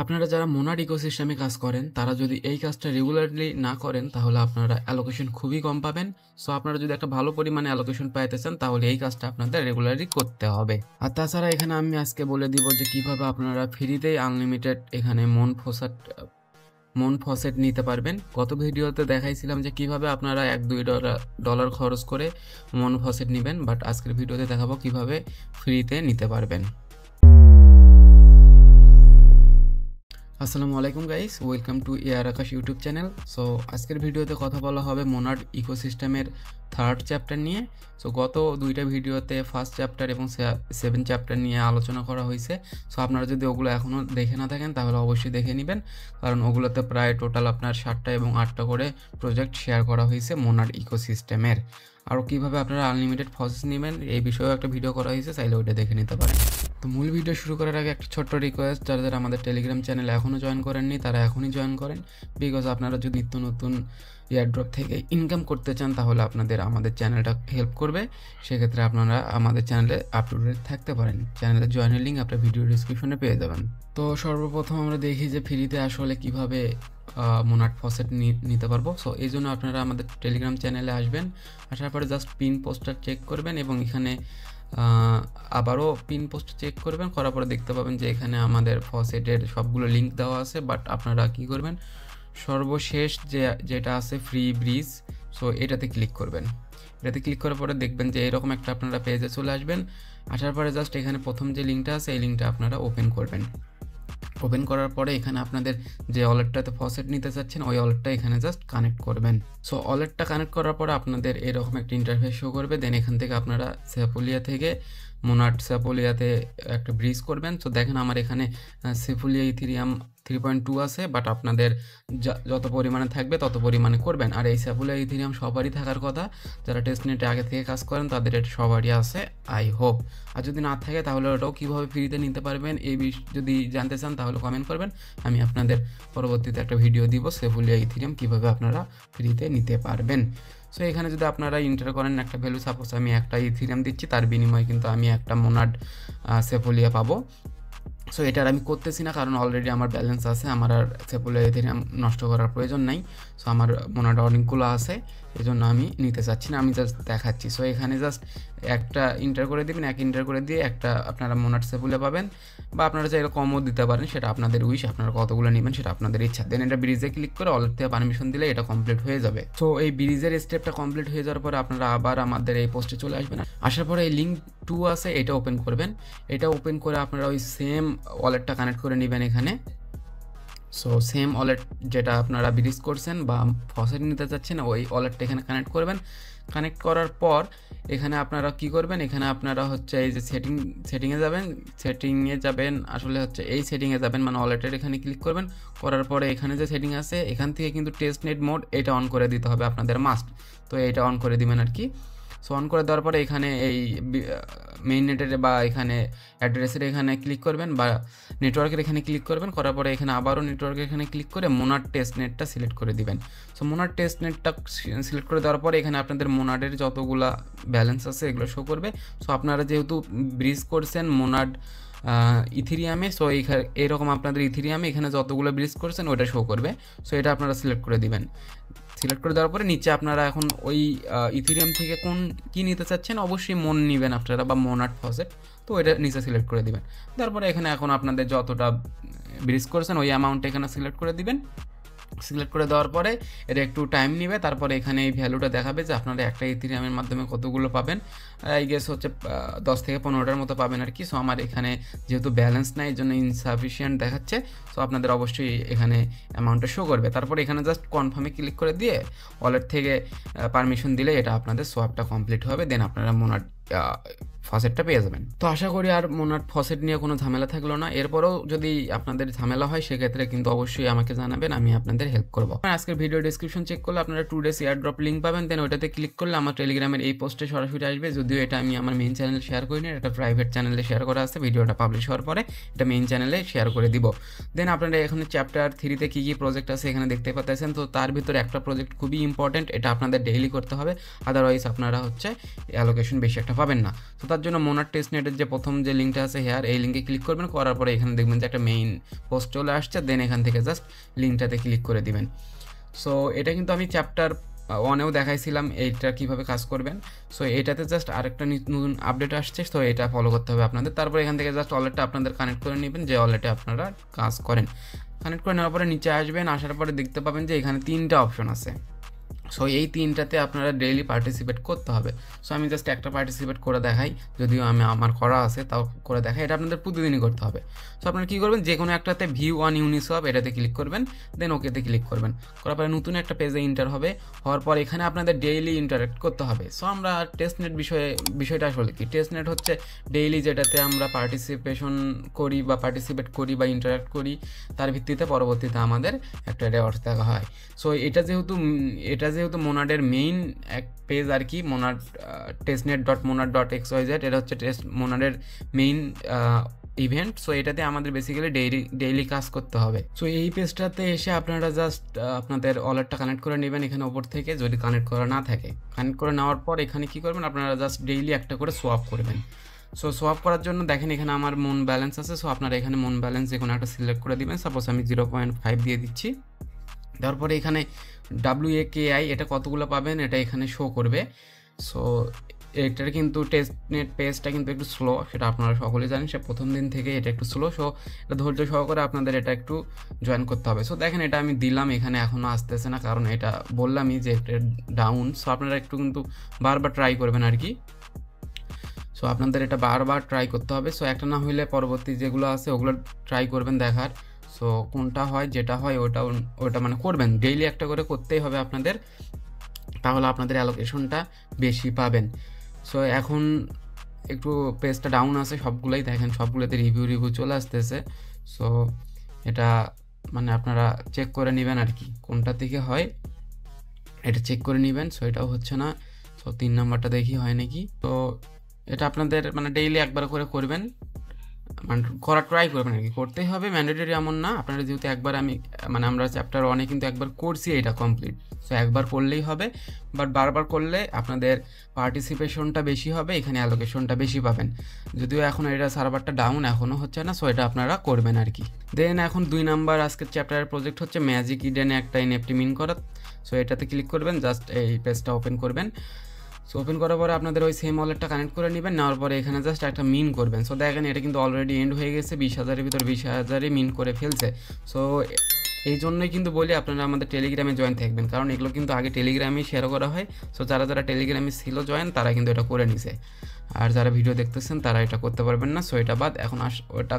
আপনারা যারা মোনাড ইকোসিস্টেমে কাজ করেন, তারা যদি এই কাজটা রেগুলারলি না করেন, তাহলে আপনারা অ্যালোকেশন খুবই কম পাবেন। সো আপনারা যদি একটা ভালো পরিমাণে অ্যালোকেশন পাইতে চান, তাহলে এই কাজটা আপনাদের রেগুলারলি করতে হবে। আর তাছাড়া এখানে আমি আজকে বলে দিব যে কিভাবে আপনারা ফ্রিতেই আনলিমিটেড এখানে মন ফসেট নিতে পারবেন। গত ভিডিওতে দেখাইছিলাম যে কিভাবে আপনারা $1-2 খরচ করে মন ফসেট নেবেন, বাট আজকের ভিডিওতে দেখাবো কিভাবে ফ্রিতে নিতে পারবেন। আসসালামু আলাইকুম guys, welcome to AR Akash YouTube channel. So আজকের ভিডিওতে কথা বলা হবে মোনাড ইকোসিস্টেমের থার্ড চ্যাপ্টার নিয়ে। সো গত দুইটা ভিডিওতে ফার্স্ট চ্যাপ্টার এবং 7 চ্যাপ্টার নিয়ে আলোচনা করা হয়েছে। সো আপনারা যদি ওগুলো এখনও দেখে না থাকেন, তাহলে অবশ্যই দেখে নেবেন, কারণ ওগুলোতে প্রায় টোটাল আপনার 7টা এবং 8টা করে প্রজেক্ট শেয়ার করা হয়েছে মোনাড ইকোসিস্টেমের। আর কীভাবে আপনারা আনলিমিটেড প্রসেস নেবেন এই বিষয়েও একটা ভিডিও করা হয়েছে, চাইলে ওইটা দেখে নিতে পারেন। তো মূল ভিডিও শুরু করার আগে একটা ছোট্ট রিকোয়েস্ট, যারা আমাদের টেলিগ্রাম চ্যানেল এখনও জয়েন করেননি তারা এখনই জয়েন করেন, বিকজ আপনারা যদি নিত্য নতুন এয়ারড্রপ থেকে ইনকাম করতে চান, তাহলে আপনাদের আমাদের চ্যানেলটা হেল্প করবে। সেক্ষেত্রে আপনারা আমাদের চ্যানেলে আপ টু ডেট থাকতে পারেন। চ্যানেলের জয়েনের লিঙ্ক আপনার ভিডিও ডিসক্রিপশনে পেয়ে যাবেন। তো সর্বপ্রথম আমরা দেখি যে ফ্রিতে আসলে কিভাবে মোনাড ফসেট নিতে পারবো। সো এই জন্য আপনারা আমাদের টেলিগ্রাম চ্যানেলে আসবেন, আসার পরে জাস্ট পিন পোস্টার চেক করবেন এবং এখানে আবারও পিন পোস্ট চেক করবেন, করার পরে দেখতে পাবেন যে এখানে আমাদের ফসেটের সবগুলো লিঙ্ক দেওয়া আছে। বাট আপনারা কি করবেন, সর্বশেষ যেটা আছে ফ্রি ব্রিজ, সো এটাতে ক্লিক করবেন। এটাতে ক্লিক করার পরে দেখবেন যে এরকম একটা আপনারা পেজে চলে আসবেন। আসার পরে জাস্ট এখানে প্রথম যে লিঙ্কটা আছে এই লিঙ্কটা আপনারা ওপেন করবেন। ওপেন করার পরে এখানে আপনাদের যে ওয়ালেটটাতে ফসেট নিতে চাচ্ছেন ওই ওয়ালেটটা এখানে জাস্ট কানেক্ট করবেন। সো ওয়ালেটটা কানেক্ট করার পরে আপনাদের এরকম একটা ইন্টারফেস শো করবে। দেন এখান থেকে আপনারা সেফুলিয়া থেকে মোনাড সেফুলিয়াতে একটা ব্রিজ করবেন। সো দেখেন আমার এখানে সেফুলিয়া ইথেরিয়াম 3.2 আছে, বাট আপনাদের যত পরিমাণে থাকবে তত পরিমাণে করবেন। আর এই সেফুলিয়া ইথেরিয়াম সবারই থাকার কথা, যারা টেস্টনেটে আগে থেকে কাজ করেন তাদের এটা সবারই আছে আই হোপ। আর যদি না থাকে তাহলে ওটাও কীভাবে ফ্রিতে নিতে পারবেন এই যদি জানতে চান তাহলে কমেন্ট করবেন, আমি আপনাদের পরবর্তীতে একটা ভিডিও দিব সেফুলিয়া ইথেরিয়াম কীভাবে আপনারা ফ্রিতে নিতে পারবেন। সো এখানে যদি আপনারা এন্টার করেন একটা ভ্যালু, সাপোজ আমি একটা ইথেরিয়াম দিচ্ছি, তার বিনিময়ে কিন্তু আমি একটা মোনাড সেফুলিয়া পাবো। সো এটার আমি করতেছি না, কারণ অলরেডি আমার ব্যালেন্স আছে, আমার আর সেফুলিয়া ইথেরিয়াম নষ্ট করার প্রয়োজন নাই। সো আমার মোনাড অনেকগুলো আছে, এই জন্য আমি নিতে চাচ্ছি না, আমি জাস্ট দেখাচ্ছি। সো এখানে জাস্ট একটা ইন্টার করে দেবেন, ইন্টার করে দিয়ে একটা আপনারা মোনাড সেফুলিয়া পাবেন, বা আপনারা চাইলে কমও দিতে পারেন, সেটা আপনাদের উইশ, আপনারা কতগুলো নেবেন সেটা আপনাদের ইচ্ছা। দেন এটা ব্রিজে ক্লিক করে ওয়ালেট থেকে পারমিশন দিলে এটা কমপ্লিট হয়ে যাবে। সো এই ব্রিজের স্টেপটা কমপ্লিট হয়ে যাওয়ার পরে আপনারা আবার আমাদের এই পোস্টে চলে আসবেন। আসার পরে এই লিঙ্ক 2 আছে, এটা ওপেন করবেন। এটা ওপেন করে আপনারা ওই সেম ওয়ালেটটা কানেক্ট করে নেবেন এখানে। সো সেম ওয়ালেট যেটা আপনারা ব্রিজ করছেন বা ফসেট নিতে চাচ্ছেন ওই ওয়ালেটটা এখানে কানেক্ট করবেন। কানেক্ট করার পর এখানে আপনারা কি করবেন, এখানে আপনারা হচ্ছে এই যে সেটিংয়ে যাবেন, আসলে হচ্ছে এই সেটিংয়ে যাবেন, মানে ওয়ালেটের এখানে ক্লিক করবেন। করার পরে এখানে যে সেটিং আছে এখান থেকে কিন্তু টেস্টনেট মোড এটা অন করে দিতে হবে আপনাদের মাস্ট। তো এটা অন করে দিবেন আর কি। সো অন করে দেওয়ার পরে এখানে এই মেইন নেটের বা এখানে অ্যাড্রেসের এখানে ক্লিক করবেন, বা নেটওয়ার্কের এখানে ক্লিক করবেন। করার পরে এখানে আবারও নেটওয়ার্কের এখানে ক্লিক করে মোনাড টেস্টনেটটা সিলেক্ট করে দিবেন। সো মোনাড টেস্টনেটটা সিলেক্ট করে দেওয়ার পরে এখানে আপনাদের মোনাডের যতগুলা ব্যালেন্স আছে এগুলো শো করবে। সো আপনারা যেহেতু ব্রিজ করছেন মোনাড ইথেরিয়ামে, সো এইরকম আপনাদের ইথেরিয়ামে এখানে যতগুলো ব্রিজ করছেন ওইটা শো করবে। সো এটা আপনারা সিলেক্ট করে দিবেন। সিলেক্ট করে দেওয়ার পরে নিচে আপনারা এখন ওই ইথেরিয়াম থেকে কী নিতে চাচ্ছেন, অবশ্যই মন নেবেন আপনারা বা মোনাড ফসেট, তো এটা নিচে সিলেক্ট করে দিবেন। তারপরে এখানে এখন আপনাদের যতটা ব্রিজ করছেন ওই অ্যামাউন্টটা এখানে সিলেক্ট করে দিবেন। সিলেক্ট করে দেওয়ার পরে এটা একটু টাইম নেবে, তারপরে এখানে এই ভ্যালুটা দেখাবে যে আপনারা একটা ইথেরিয়ামের মাধ্যমে কতগুলো পাবেন। আই গেস হচ্ছে 10 থেকে 15টার মতো পাবেন আর কি। সো আমার এখানে যেহেতু ব্যালেন্স নাই, এই জন্য ইনসাফিসিয়েন্ট দেখাচ্ছে। সো আপনাদের অবশ্যই এখানে অ্যামাউন্টটা শো করবে। তারপরে এখানে জাস্ট কনফার্মে ক্লিক করে দিয়ে ওয়ালেট থেকে পারমিশন দিলে এটা আপনাদের সোয়াপটা কমপ্লিট হবে। দেন আপনারা মোনাড ফসেটটা পেয়ে যাবেন। তো আশা করি আর মোনাড ফসেট নিয়ে কোনো ঝামেলা থাকলো না। এরপরেও যদি আপনাদের ঝামেলা হয় সেক্ষেত্রে কিন্তু অবশ্যই আমাকে জানাবেন, আমি আপনাদের হেল্প করবো। আজকের ভিডিও ডিসক্রিপশন চেক করলে আপনারা 2 ডেজ এয়ারড্রপ লিঙ্ক পাবেন। দেন ওইটাতে ক্লিক করলে আমার টেলিগ্রামের এই পোস্টে সরাসরি আসবে। যদিও এটা আমি আমার মেইন চ্যানেলে শেয়ার করিনি, এটা প্রাইভেট চ্যানেলে শেয়ার করা আছে। ভিডিওটা পাবলিশ হওয়ার পরে এটা মেইন চ্যানেলে শেয়ার করে দিব। দেন আপনারা এখানে চ্যাপ্টার 3তে কী কী প্রজেক্ট আছে এখানে দেখতে পাচ্ছেন। তো তার ভিতরে একটা প্রজেক্ট খুবই ইম্পর্টেন্ট, এটা আপনাদের ডেইলি করতে হবে, আদারওয়াইজ আপনারা হচ্ছে অ্যালোকেশন বেশি একটা পাবেন না। তো তার জন্য মোনাড টেস্টনেটের যে প্রথম যে লিঙ্কটা আছে হেয়ার, এই লিঙ্কে ক্লিক করবেন, করার পরে এখানে দেখবেন যে একটা মেইন পোস্ট চলে আসছে, দেন এখান থেকে জাস্ট লিঙ্কটাতে ক্লিক করে দিবেন। সো এটা কিন্তু আমি চ্যাপ্টার 1-এও দেখাইছিলাম এইটা কীভাবে কাজ করবেন। সো এটাতে জাস্ট আরেকটা নতুন আপডেট আসছে, তো এটা ফলো করতে হবে আপনাদের। তারপরে এখান থেকে জাস্ট ওয়ালেটটা আপনাদের কানেক্ট করে নেবেন, যে ওয়ালেটে আপনারা কাজ করেন। কানেক্ট করে নেওয়ার পরে নিচে আসবেন, আসার পরে দেখতে পাবেন যে এখানে 3টা অপশন আছে। সো এই 3টাতে আপনারা ডেইলি পার্টিসিপেট করতে হবে। সো আমি জাস্ট একটা পার্টিসিপেট করে দেখাই, যদিও আমার করা আছে তাও করে দেখাই। এটা আপনাদের প্রতিদিনই করতে হবে। সো আপনারা কী করবেন, যে কোনো একটাতে ভিউ অন ইউনিসওয়াপ এটাতে ক্লিক করবেন, দেন ওকেতে ক্লিক করবেন। করার পরে নতুন একটা পেজে ইন্টার হবে, হওয়ার পর এখানে আপনাদের ডেইলি ইন্টারাক্ট করতে হবে। সো আমরা টেস্টনেট বিষয়টা আসলে কি, টেস্টনেট হচ্ছে ডেইলি যেটাতে আমরা পার্টিসিপেট করি বা ইন্টারাক্ট করি, তার ভিত্তিতে পরবর্তীতে আমাদের একটা রেওয়ার্ড দেখা হয়। সো এটা যেহেতু মোনাডের মেইন এক পেজ আর কি, মোনাড testnet.monad.xyz, এটা হচ্ছে মোনাডের মেইন ইভেন্ট। সো এটাতে আমাদের বেসিক্যালি ডেইলি কাজ করতে হবে। সো এই পেজটাতে এসে আপনারা জাস্ট আপনাদের ওয়ালেটটা কানেক্ট করে নেবেন এখানে ওপর থেকে, যদি কানেক্ট করা না থাকে। কানেক্ট করে নেওয়ার পর এখানে কি করবেন, আপনারা জাস্ট ডেইলি একটা করে সোয়াপ করবেন। সো সোয়াপ করার জন্য দেখেন এখানে আমার মন ব্যালেন্স আছে। সো আপনারা এখানে মন ব্যালেন্স যে কোনো একটা সিলেক্ট করে দিবেন। সাপোজ আমি 0.5 দিয়ে দিচ্ছি। তারপরে এখানে WAKI এটা কতগুলো পাবেন এটা এখানে শো করবে। সো এটার কিন্তু টেস্টনেট পেজটা কিন্তু একটু স্লো, সেটা আপনারা সকলেই জানেন। সে প্রথম দিন থেকে এটা একটু স্লো। সো এটা ধৈর্য সহকারে আপনাদের এটা একটু জয়েন করতে হবে। সো দেখেন এটা আমি দিলাম, এখানে এখনও আসতেছে না, কারণ এটা বললামই যে এটা ডাউন। সো আপনারা একটু কিন্তু বারবার ট্রাই করবেন আর কি। সো আপনাদের এটা বারবার ট্রাই করতে হবে। সো একটা না হইলে পরবর্তী যেগুলো আছে ওগুলো ট্রাই করবেন দেখার। সো কোনটা হয়, যেটা হয় ওটা মানে করবেন, ডেইলি একটা করে করতেই হবে আপনাদের, তাহলে আপনাদের অ্যালোকেশনটা বেশি পাবেন। সো এখন একটু পেজটা ডাউন আছে সবগুলোই, দেখেন সবগুলোতে রিভিউ চলে আসতেছে। সো এটা মানে আপনারা চেক করে নেবেন আর কি, কোনটা থেকে হয় এটা চেক করে নেবেন। সো এটাও হচ্ছে না। সো 3 নাম্বারটা দেখি হয় নাকি। তো এটা আপনাদের মানে ডেইলি একবার করে করবেন, মানে করা ট্রাই করবেন আর কি। করতেই হবে, ম্যান্ডেটরি এমন না। আপনারা যেহেতু একবার আমরা চ্যাপ্টার 1-এ কিন্তু একবার করছি এটা কমপ্লিট। সো একবার করলেই হবে, বাট বারবার করলে আপনাদের পার্টিসিপেশনটা বেশি হবে, এখানে অ্যালোকেশনটা বেশি পাবেন। যদিও এখন এটা সার্ভারটা ডাউন এখনও হচ্ছে না। সো এটা আপনারা করবেন আর কি। দেন এখন 2 নাম্বার আজকের চ্যাপ্টারের প্রজেক্ট হচ্ছে ম্যাজিক ইডেনে একটা NFT মিন করা। সো এটাতে ক্লিক করবেন, জাস্ট এই পেজটা ওপেন করবেন। সো ওপেন করার পরে আপনাদের ওই সেম ওয়ালেটটা কানেক্ট করে নেবেন, নেওয়ার পরে এখানে জাস্ট একটা মিন করবেন। সো দেখেন এটা কিন্তু অলরেডি এন্ড হয়ে গেছে, 20,000-এর ভিতর 20,000-ই মিন করে ফেলছে। সো এই জন্যই কিন্তু বলি আপনারা আমাদের টেলিগ্রামে জয়েন থাকবেন, কারণ এগুলো কিন্তু আগে টেলিগ্রামেই শেয়ার করা হয়। সো যারা টেলিগ্রামে ছিল জয়েন, তারা কিন্তু এটা করে নিছে, আর যারা ভিডিও দেখতেছেন তারা এটা করতে পারবেন না। সো এটা বাদ। এখন ওটা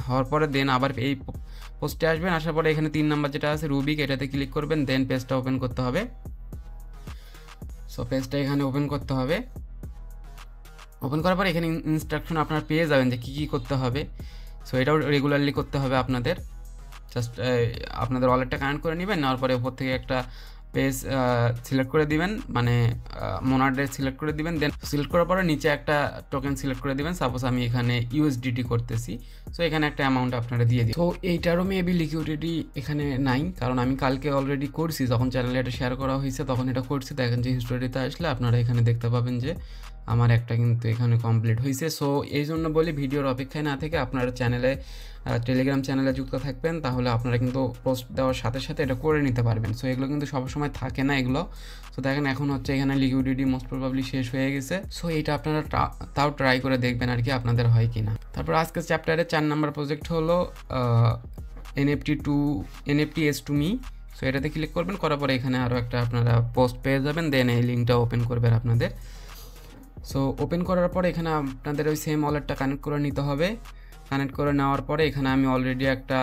হওয়ার পরে দেন আবার এই পোস্টে আসবেন, আসার পরে এখানে 3 নাম্বার যেটা আছে রুবিক, এটাতে ক্লিক করবেন, দেন পেজটা ওপেন করতে হবে। সো পেজটা এখানে ওপেন করতে হবে। ওপেন করার পর এখানে ইনস্ট্রাকশন আপনারা পেয়ে যাবেন যে কী করতে হবে। সো এটাও রেগুলারলি করতে হবে আপনাদের। জাস্ট আপনাদের ওয়ালেটটা কানেক্ট করে নেবেন, নেওয়ার পরে উপর থেকে একটা পেজ সিলেক্ট করে দিবেন, মানে মোনাডে সিলেক্ট করে দিবেন। দেন সিলেক্ট করার পরে নিচে একটা টোকেন সিলেক্ট করে দিবেন। সাপোজ আমি এখানে USDT করতেছি। সো এখানে একটা অ্যামাউন্ট আপনারা দিয়ে দিন। তো এইটারও মেবি লিকুইডিটি এখানে নাই, কারণ আমি কালকে অলরেডি করছি, যখন চ্যানেলে এটা শেয়ার করা হয়েছে তখন এটা করছি। দেখেন যে হিস্টোরিতে আসলে আপনারা এখানে দেখতে পাবেন যে আমার একটা কিন্তু এখানে কমপ্লিট হয়েছে। সো এই জন্য বলি ভিডিওর অপেক্ষায় না থেকে আপনারা টেলিগ্রাম চ্যানেলে যুক্ত থাকবেন, তাহলে আপনারা কিন্তু পোস্ট দেওয়ার সাথে সাথে এটা করে নিতে পারবেন। সো এগুলো কিন্তু সবসময় থাকে না এগুলো। সো দেখেন এখন হচ্ছে এখানে লিকুইডিটি মোস্ট প্রবাবলি শেষ হয়ে গেছে। সো এটা আপনারা তাও ট্রাই করে দেখবেন আর কি আপনাদের হয় কি না। তারপর আজকের চ্যাপ্টারে 4 নাম্বার প্রজেক্ট হলো NFT S2Me। সো এটাতে ক্লিক করবেন, করার পরে এখানে আরও একটা আপনারা পোস্ট পেয়ে যাবেন, দেন এই লিঙ্কটা ওপেন করবেন আপনাদের। সো ওপেন করার পরে এখানে আপনাদের ওই সেম ওয়ালেটটা কানেক্ট করে নিতে হবে। কানেক্ট করে নেওয়ার পরে এখানে আমি অলরেডি একটা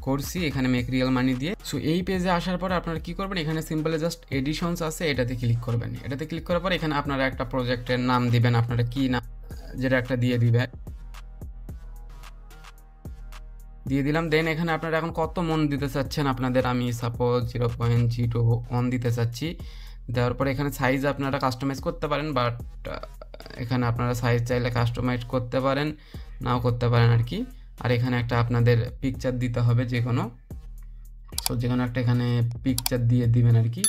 করছি, এখানে মেক রিয়েল মানি দিয়ে। সো এই পেজে আসার পরে আপনারা কী করবেন, এখানে সিম্পলি জাস্ট এডিশনস আছে, এটাতে ক্লিক করবেন। এটাতে ক্লিক করার পরে এখানে আপনারা একটা প্রজেক্টের নাম দিবেন, আপনারা কি নাম যেটা একটা দিয়ে দিলাম। দেন এখানে আপনারা এখন কত মন দিতে চাচ্ছেন আপনাদের, আমি সাপোজ 0.01 দিতে চাচ্ছি। দেওয়ার পরে এখানে সাইজ আপনারা কাস্টমাইজ করতে পারেন, বাট এখানে আপনারা সাইজ চাইলে কাস্টমাইজ করতে পারেন, নাও করতে পারেন আর কি। আর এখানে একটা আপনাদের পিকচার দিতে হবে যে কোনো, সো যে কোনো একটা এখানে পিকচার দিয়ে দিবেন আর কি।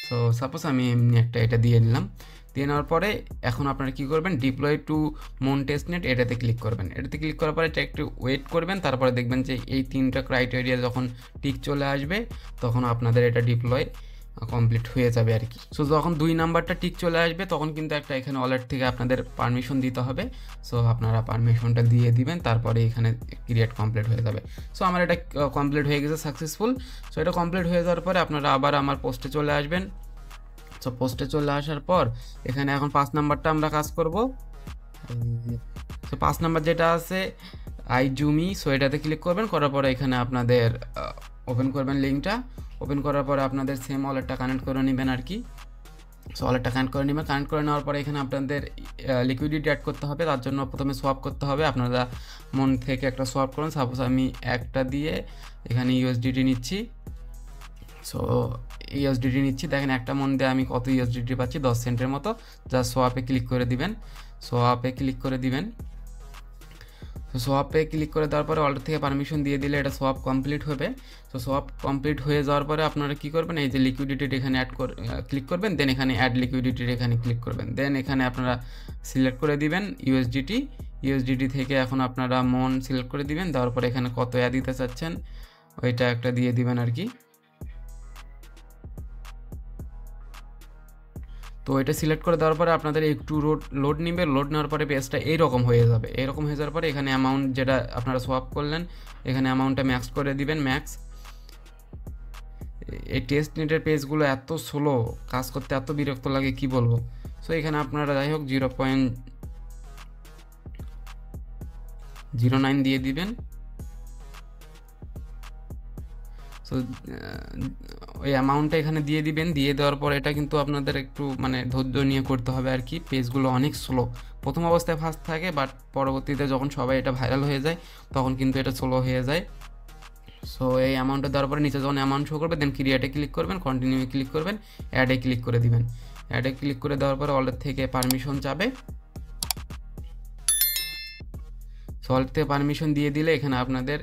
সো সাপোজ আমি এমনি একটা এটা দিয়ে নিলাম, দিয়ে নেওয়ার পরে এখন আপনারা কী করবেন, ডিপ্লয় টু মন টেস্টনেট এটাতে ক্লিক করবেন। এটাতে ক্লিক করার পরে এটা একটু ওয়েট করবেন, তারপরে দেখবেন যে এই 3টা ক্রাইটেরিয়া যখন টিক চলে আসবে তখন আপনাদের এটা ডিপ্লয় কমপ্লিট হয়ে যাবে আর কি। সো যখন 2 নাম্বারটা টিক চলে আসবে তখন কিন্তু একটা এখানে ওয়ালেট থেকে আপনাদের পারমিশন দিতে হবে। সো আপনারা পারমিশনটা দিয়ে দিবেন, তারপরে এখানে ক্রিয়েট কমপ্লিট হয়ে যাবে। সো আমার এটা কমপ্লিট হয়ে গেছে সাকসেসফুল। সো এটা কমপ্লিট হয়ে যাওয়ার পরে আপনারা আবার আমার পোস্টে চলে আসবেন। সো পোস্টে চলে আসার পর এখানে এখন 5 নাম্বারটা আমরা কাজ করব। সো 5 নাম্বার যেটা আছে আইজুমি, সো এটাতে ক্লিক করবেন, করার পরে এখানে আপনাদের ওপেন করবেন লিঙ্কটা। ওপেন করার পরে আপনাদের সেম ওয়ালেটটা কানেক্ট করে নেবেন আর কি। সো ওয়ালেটটা কানেক্ট করে নেবেন। কানেক্ট করে নেওয়ার পরে এখানে আপনাদের লিকুইডিটি অ্যাড করতে হবে, তার জন্য প্রথমে সোয়াপ করতে হবে। আপনারা মন থেকে একটা সোয়াপ করুন। সাপোজ আমি একটা দিয়ে এখানে ইউএসডিটি নিচ্ছি। সো ইউএসডিটি নিচ্ছি, দেখেন একটা মন দিয়ে আমি কত ইউএসডিটি পাচ্ছি, 10 সেন্টের মতো। জাস্ট সোয়াপে ক্লিক করে দিবেন। সোয়াপে ক্লিক করে দিবেন। তো সোয়াপে ক্লিক করে দেওয়ার পরে ওয়ালেট থেকে পারমিশন দিয়ে দিলে এটা সোয়াপ কমপ্লিট হবে। তো সোয়াপ কমপ্লিট হয়ে যাওয়ার পরে আপনারা কী করবেন, এই যে লিকুইডিটির এখানে ক্লিক করবেন, দেন এখানে অ্যাড লিকুইডিটির এখানে ক্লিক করবেন। দেন এখানে আপনারা সিলেক্ট করে দিবেন ইউএসডিটি থেকে এখন আপনারা মন সিলেক্ট করে দিবেন। দেওয়ার পরে এখানে কত দিতে চাচ্ছেন ওইটা একটা দিয়ে দিবেন আর কি। তো এটা সিলেক্ট করে দেওয়ার পরে আপনাদের একটু লোড নেবে। লোড নেওয়ার পরে পেজটা এইরকম হয়ে যাবে। এরকম হয়ে যাওয়ার পরে এখানে অ্যামাউন্ট যেটা আপনারা সোয়াপ করলেন এখানে অ্যামাউন্টটা ম্যাক্স করে দিবেন, ম্যাক্স। এই টেস্ট নেটের পেজগুলো এত স্লো, কাজ করতে এত বিরক্ত লাগে কি বলবো। সো এখানে আপনারা যাই হোক 0.09 দিয়ে দিবেন। সো ওই অ্যামাউন্টটা এখানে দিয়ে দিবেন। দিয়ে দেওয়ার পর এটা কিন্তু আপনাদের একটু মানে ধৈর্য নিয়ে করতে হবে আর কি। পেজগুলো অনেক স্লো, প্রথম অবস্থায় ফাস্ট থাকে, বাট পরবর্তীতে যখন সবাই এটা ভাইরাল হয়ে যায় তখন কিন্তু এটা স্লো হয়ে যায়। সো এই অ্যামাউন্টটা দেওয়ার পরে নিচে যখন অ্যামাউন্ট শো করবে দেন ক্রিয়েটে ক্লিক করবেন, কন্টিনিউ ক্লিক করবেন, অ্যাডে ক্লিক করে দিবেন। অ্যাডে ক্লিক করে দেওয়ার পরে ওয়ালেট থেকে পারমিশন চাবে। ওয়ালেট থেকে পারমিশন দিয়ে দিলে এখানে আপনাদের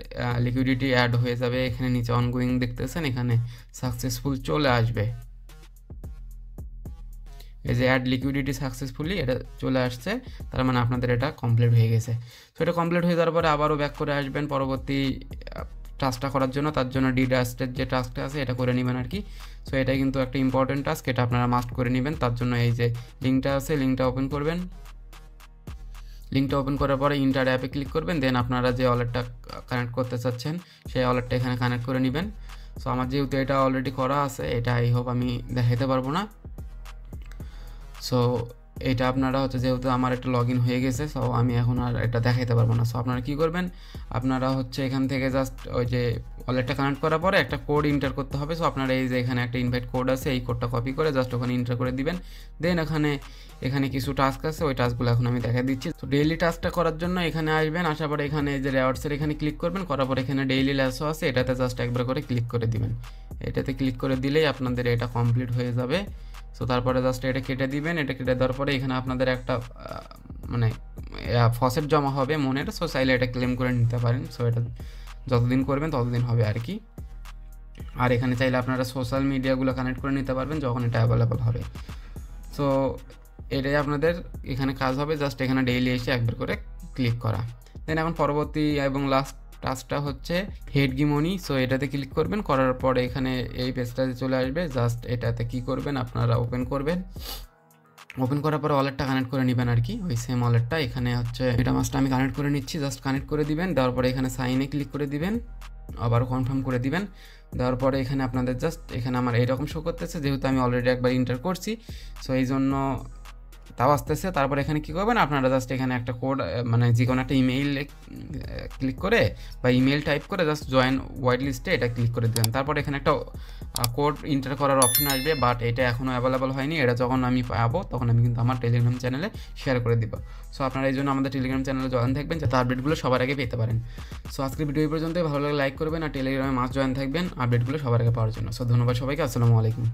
লিকুইডিটি অ্যাড হয়ে যাবে। এখানে নিচে অনগোয়িং দেখতেছেন, এখানে সাকসেসফুল চলে আসবে। এই যে অ্যাড লিকুইডিটি সাকসেসফুলি এটা চলে আসছে, তার মানে আপনাদের এটা কমপ্লিট হয়ে গেছে। সো এটা কমপ্লিট হয়ে যাওয়ার পরে আবারও ব্যাক করে আসবেন পরবর্তী টাস্কটা করার জন্য। তার জন্য ডিডাস্টের যে টাস্কটা আছে এটা করে নেবেন আর কি। সো এটা কিন্তু একটা ইম্পর্টেন্ট টাস্ক, এটা আপনারা মাস্ট করে নেবেন। তার জন্য এই যে লিঙ্কটা আছে, লিঙ্কটা ওপেন করবেন। লিঙ্কটা ওপেন করার পরে ইন্টার অ্যাপে ক্লিক করবেন। দেন আপনারা যে ওয়ালেটটা কানেক্ট করতে চাচ্ছেন সেই ওয়ালেটটা এখানে কানেক্ট করে নেবেন। সো আমার যেহেতু এটা অলরেডি করা আছে, এটা আই হোপ আমি দেখাতে পারবো না। সো এটা আপনারা হচ্ছে যেহেতু আমার একটা লগ ইন হয়ে গেছে, সো আমি এখন আর এটা দেখাইতে পারবো না। সো আপনারা কী করবেন, আপনারা হচ্ছে এখান থেকে জাস্ট ওই যে ওয়ালেটটা কানেক্ট করার পরে একটা কোড এন্টার করতে হবে। সো আপনারা এই যে এখানে একটা ইনভাইট কোড আছে, এই কোডটা কপি করে জাস্ট ওখানে এন্টার করে দিবেন। দেন এখানে কিছু টাস্ক আছে, ওই টাস্কগুলো এখন আমি দেখা দিচ্ছি। তো ডেইলি টাস্কটা করার জন্য এখানে আসবেন, আসার পরে এখানে যে রেওয়ার্ডসের এখানে ক্লিক করবেন, করার পরে এখানে ডেইলি ল্যাসও আছে, এটাতে জাস্ট একবার করে ক্লিক করে দিবেন। এটাতে ক্লিক করে দিলেই আপনাদের এটা কমপ্লিট হয়ে যাবে। সো তারপরে জাস্ট এটা কেটে দিবেন। এটা কেটে দেওয়ার পরে এখানে আপনাদের একটা মানে ফসেট জমা হবে মনের। সো চাইলে এটা ক্লেম করে নিতে পারেন। সো এটা যতদিন করবেন ততদিন হবে আর কি। আর এখানে চাইলে আপনারা সোশ্যাল মিডিয়াগুলো কানেক্ট করে নিতে পারবেন যখন এটা অ্যাভেলেবল হবে। সো এটাই আপনাদের এখানে কাজ হবে, জাস্ট এখানে ডেইলি এসে একবার করে ক্লিক করা। দেন এখন পরবর্তী এবং লাস্ট টাস্কটা হচ্ছে হেডগি মানি। সো এটাতে ক্লিক করবেন, করার পরে এখানে এই পেজটাতে চলে আসবে। জাস্ট এটাতে কি করবেন, আপনারা ওপেন করবেন। ওপেন করার পরে ওয়ালেটটা কানেক্ট করে নেবেন আর কি, ওই সেম ওয়ালেটটা। এখানে হচ্ছে মেটামাস্কটা আমি কানেক্ট করে নিচ্ছি, জাস্ট কানেক্ট করে দিবেন। দেওয়ার পরে এখানে সাইনে ক্লিক করে দিবেন, আবারও কনফার্ম করে দিবেন। দেওয়ার পরে এখানে আপনাদের জাস্ট এখানে আমার এইরকম শো করতেছে, যেহেতু আমি অলরেডি একবার এন্টার করছি, সো এই জন্য তাও আসতেছে। তারপর এখানে কী করবেন, আপনারা জাস্ট এখানে একটা কোড মানে যে কোনো একটা ইমেইল ক্লিক করে বা ইমেল টাইপ করে জাস্ট জয়েন ওয়াইড লিস্টে এটা ক্লিক করে দেবেন। তারপর এখানে একটা কোড এন্টার করার অপশন আসবে, বাট এটা এখনও অ্যাভেলেবল হয়নি। এটা যখন আমি পাবো তখন আমি কিন্তু আমার টেলিগ্রাম চ্যানেলে শেয়ার করে দিব। সো আপনারা এই জন্য আমাদের টেলিগ্রাম চ্যানেলে জয়েন থাকবেন, যাতে আপডেটগুলো সবার আগে পেতে পারেন। সো আজকের ভিডিও এই পর্যন্তই। ভালো লাগে লাইক করবেন আর টেলিগ্রামে মাস্ট জয়েন থাকবেন আপডেটগুলো সবার আগে পাওয়ার জন্য। সো ধন্যবাদ সবাইকে, আসসালামু আলাইকুম।